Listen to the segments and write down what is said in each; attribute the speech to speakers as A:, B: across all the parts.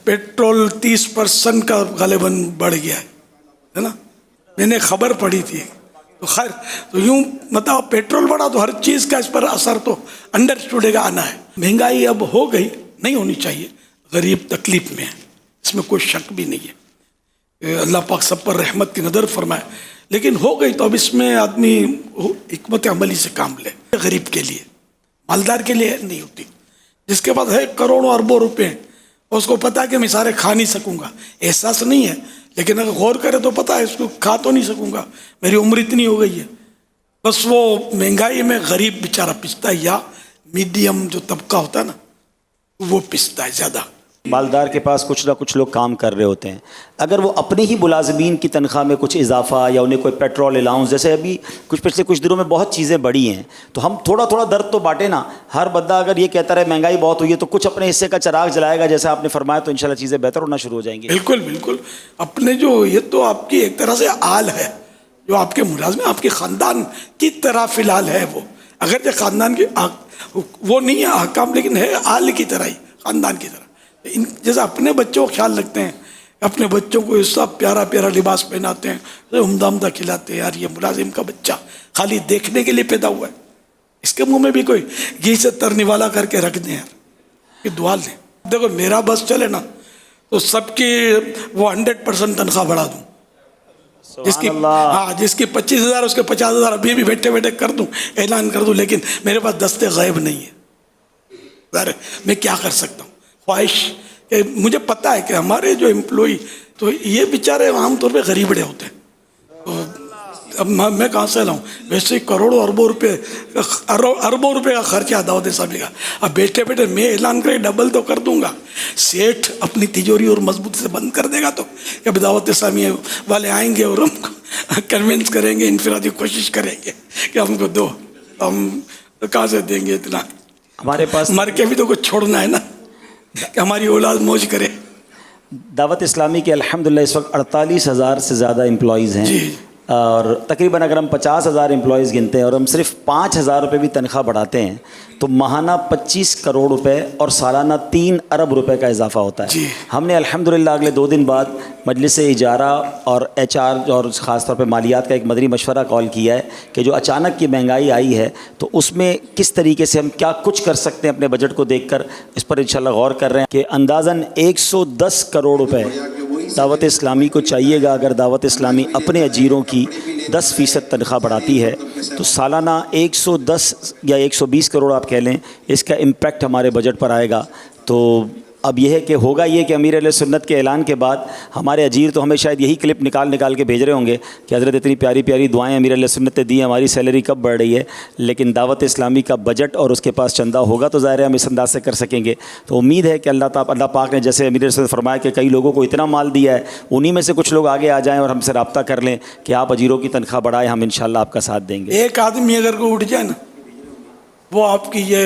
A: Petrol 30% का गालिबन बढ़ गया है ना, मैंने खबर पढ़ी थी। तो खैर, तो यूँ मतलब पेट्रोल बढ़ा तो हर चीज़ का इस पर असर तो अंडरस्टूड आना है। महंगाई अब हो गई, नहीं होनी चाहिए, गरीब तकलीफ में है, इसमें कोई शक भी नहीं है। अल्लाह पाक सब पर रहमत की नज़र फरमाए, लेकिन हो गई तो अब इसमें आदमी हिकमत अमली से काम ले। गरीब के लिए, मालदार के लिए नहीं होती। जिसके पास है करोड़ों अरबों रुपए, उसको पता है कि मैं सारे खा नहीं सकूंगा, एहसास नहीं है, लेकिन अगर गौर करे तो पता है इसको खा तो नहीं सकूंगा, मेरी उम्र इतनी हो गई है। बस वो महंगाई में गरीब बेचारा पिसता है, या मीडियम जो तबका होता है ना, वो पिसता है ज़्यादा।
B: मालदार के पास कुछ ना कुछ लोग काम कर रहे होते हैं, अगर वो अपने ही मुलाजमीन की तनख्वाह में कुछ इजाफा या उन्हें कोई पेट्रोल अलाउंस, जैसे अभी पिछले कुछ दिनों में बहुत चीज़ें बढ़ी हैं, तो हम थोड़ा थोड़ा दर्द तो बांटे ना। हर बंदा अगर ये कहता रहे महंगाई बहुत हुई है तो कुछ अपने हिस्से का चिराग जलाएगा, जैसे आपने फरमाया, तो इंशाल्लाह चीज़ें बेहतर होना शुरू हो जाएंगी।
A: बिल्कुल बिल्कुल, अपने जो ये तो आपकी एक तरह से आल है, जो आपके मुलाजम आपके ख़ानदान की तरह फ़िलहाल है। वो अगर जो ख़ानदान की वो नहीं है अहकाम, लेकिन है आल की तरह ही, ख़ानदान की तरह। जैसे अपने बच्चों को ख्याल रखते हैं, अपने बच्चों को सब प्यारा प्यारा लिबास पहनाते हैं, तो उम्दा उम्दा खिलाते हैं, यार ये मुलाजिम का बच्चा खाली देखने के लिए पैदा हुआ है, इसके मुंह में भी कोई घी से तरने वाला करके रख दें यार, ये दुआ लें। देखो मेरा बस चले ना तो सबकी वो 100% तनख्वाह बढ़ा दूँ, जिसकी 25,000 उसके 50,000 अभी भी बैठे बैठे कर दूँ, ऐलान कर दूँ, लेकिन मेरे पास दस्ते गैब नहीं है। यार मैं क्या कर सकता हूँ, ख्वाहिश कि मुझे पता है कि हमारे जो एम्प्लॉई तो ये बेचारे आमतौर पे गरीबड़े होते हैं, तो अब मैं कहाँ से लाऊं, वैसे करोड़ों अरबों रुपए का खर्चा दावत इस्लामी का। अब बैठे बैठे मैं ऐलान करके डबल तो कर दूंगा, सेठ अपनी तिजोरी और मजबूती से बंद कर देगा, तो अब दावत इस्लामी वाले आएंगे और हमको कन्विंस करेंगे, इनफरादी कोशिश करेंगे कि हमको दो, हम कहाँ से देंगे इतना।
B: हमारे पास
A: मर के भी तो कुछ छोड़ना है ना, कि हमारी औलाद मौज करे।
B: दावत इस्लामी के अल्हम्दुलिल्लाह इस वक्त 48,000 से ज़्यादा एम्प्लॉइज़ हैं, और तकरीबन अगर हम 50,000 एम्प्लॉइज़ गिनते हैं और हम सिर्फ 5,000 रुपये भी तनख्वाह बढ़ाते हैं, तो माहाना 25 करोड़ रुपए और सालाना 3 अरब रुपए का इजाफा होता है। हमने अल्हम्दुलिल्लाह अगले 2 दिन बाद मजलिस इजारा और HR और ख़ास तौर पे मालियात का एक मदनी मशवरा कॉल किया है कि जो अचानक की महंगाई आई है, तो उसमें किस तरीके से हम क्या कुछ कर सकते हैं अपने बजट को देखकर, इस पर इंशाल्लाह गौर कर रहे हैं कि अंदाज़न 110 करोड़ रुपए दावत इस्लामी को चाहिएगा। अगर दावत इस्लामी अपने अजीरों की 10% तनख्वाह बढ़ाती है, तो सालाना 110 या 120 करोड़ आप कह लें, इसका इम्पैक्ट हमारे बजट पर आएगा। तो अब यह है कि होगा ये कि अमीर अहले सुन्नत के ऐलान के बाद हमारे अजीर तो हमें शायद यही क्लिप निकाल के भेज रहे होंगे कि हज़रत इतनी प्यारी प्यारी दुआएं अमीर अहले सुन्नत ने दी, हमारी सैलरी कब बढ़ रही है। लेकिन दावत इस्लामी का बजट और उसके पास चंदा होगा तो ज़ाहिर है हम इस अंदाज से कर सकेंगे। तो उम्मीद है कि अल्लाह पाक ने जैसे अमीर अहले फरमाया कि कई लोगों को इतना माल दिया है, उन्हीं में से कुछ लोग आगे आ जाएँ और हमसे रब्ता कर लें कि आप अजीरों की तनख्वाह बढ़ाएँ, हम इंशाअल्लाह आपका साथ देंगे।
A: एक आदमी अगर को उठ जाए ना, वो आपकी ये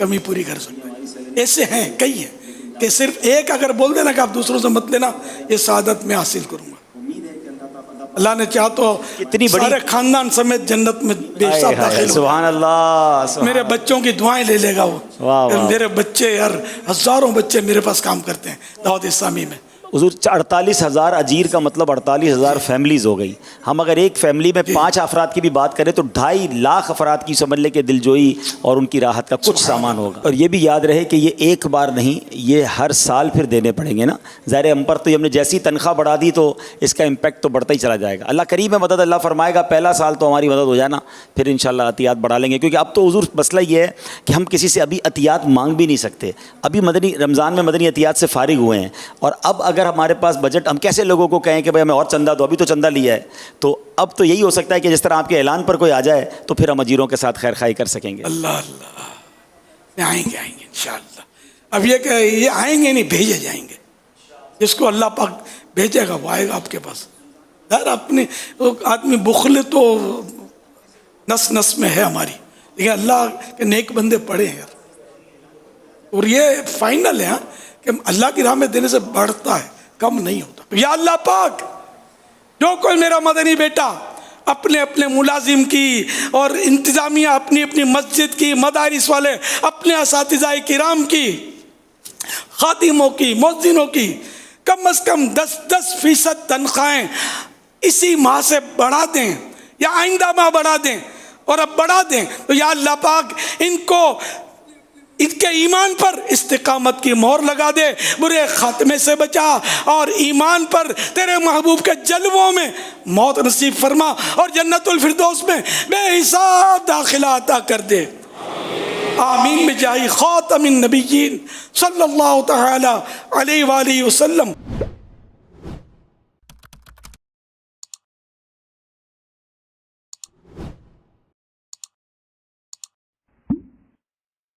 A: कमी पूरी कर सकता है। ऐसे हैं कई हैं कि सिर्फ एक अगर बोल देना कि आप दूसरों से मत लेना, ये सादत में हासिल करूंगा। अल्लाह ने चाहा तो
B: कितनी बड़ी
A: सारे खानदान समेत जन्नत में बेशक दाखिल हो।
B: सुभान अल्लाह,
A: मेरे बच्चों की दुआएं ले लेगा वो।
B: वाह।
A: मेरे बच्चे यार, हजारों बच्चे मेरे पास काम करते हैं दावत इस्लामी में।
B: हुजूर 48,000 अजीर का मतलब 48,000 फैमिलीज़ हो गई। हम अगर एक फैमिली में 5 अफराद की भी बात करें तो 2.5 लाख अफराद की समझ ले के दिलजोई और उनकी राहत का कुछ सामान होगा। और ये भी याद रहे कि ये एक बार नहीं, ये हर साल फिर देने पड़ेंगे ना। ज़ाहिर हम पर तो हमने जैसी तनख्वाह बढ़ा दी तो इसका इम्पैक्ट तो बढ़ता ही चला जाएगा। अल्लाह करीम है मदद, अल्लाह फरमाएगा पहला साल तो हमारी मदद हो जाए ना, फिर इंशाल्लाह अतियात बढ़ा लेंगे। क्योंकि अब तो हुजूर मसला ये है कि हम किसी से अभी अतियात मांग भी नहीं सकते। अभी मदनी रमज़ान में मदनी अतियात से फारिग हुए हैं, और अब अगर हमारे पास बजट, हम कैसे लोगों को कहें कि भाई हमें और चंदा दो, अभी तो चंदा लिया है। तो अब तो यही हो सकता है कि जिस तरह आपके ऐलान पर कोई आ जाए तो फिर हम अजीरों के साथ खैर खाई कर सकेंगे।
A: अल्लाह अल्लाह, आएंगे इंशाअल्लाह। अब ये आएंगे नहीं, भेजे जाएंगे। जिसको अल्लाह पाक भेजेगा वो आएगा आपके पास। यार अपने आदमी बुखल तो नस नस में है हमारी, लेकिन अल्लाह के नेक बंदे पड़े हैं यार। और ये फाइनल है कि अल्लाह की राह में देने से बढ़ता है, कम नहीं होता। या अल्लाह पाक, जो कोई मेरा मदनी बेटा अपने अपने मुलाजिम की और इंतजामिया अपनी अपनी मस्जिद की, मदारिस वाले अपने असातिज़ाए किराम की خادموں کی، مؤذنوں کی کم از کم 10% تنخواہیں اسی ماہ سے بڑھا دیں یا آئندہ ماہ بڑھا دیں، اور اب بڑھا دیں تو یا اللہ پاک ان کو ان کے ایمان پر استقامت کی مہر لگا دے، برے خاتمے سے بچا، اور ایمان پر تیرے محبوب کے جلووں میں موت نصیب فرما، اور جنت الفردوس میں بے حساب داخلہ عطا کر دے۔ آمین بجاہ خاتم النبیین صلی اللہ تعالی علیہ وآلہ وسلم۔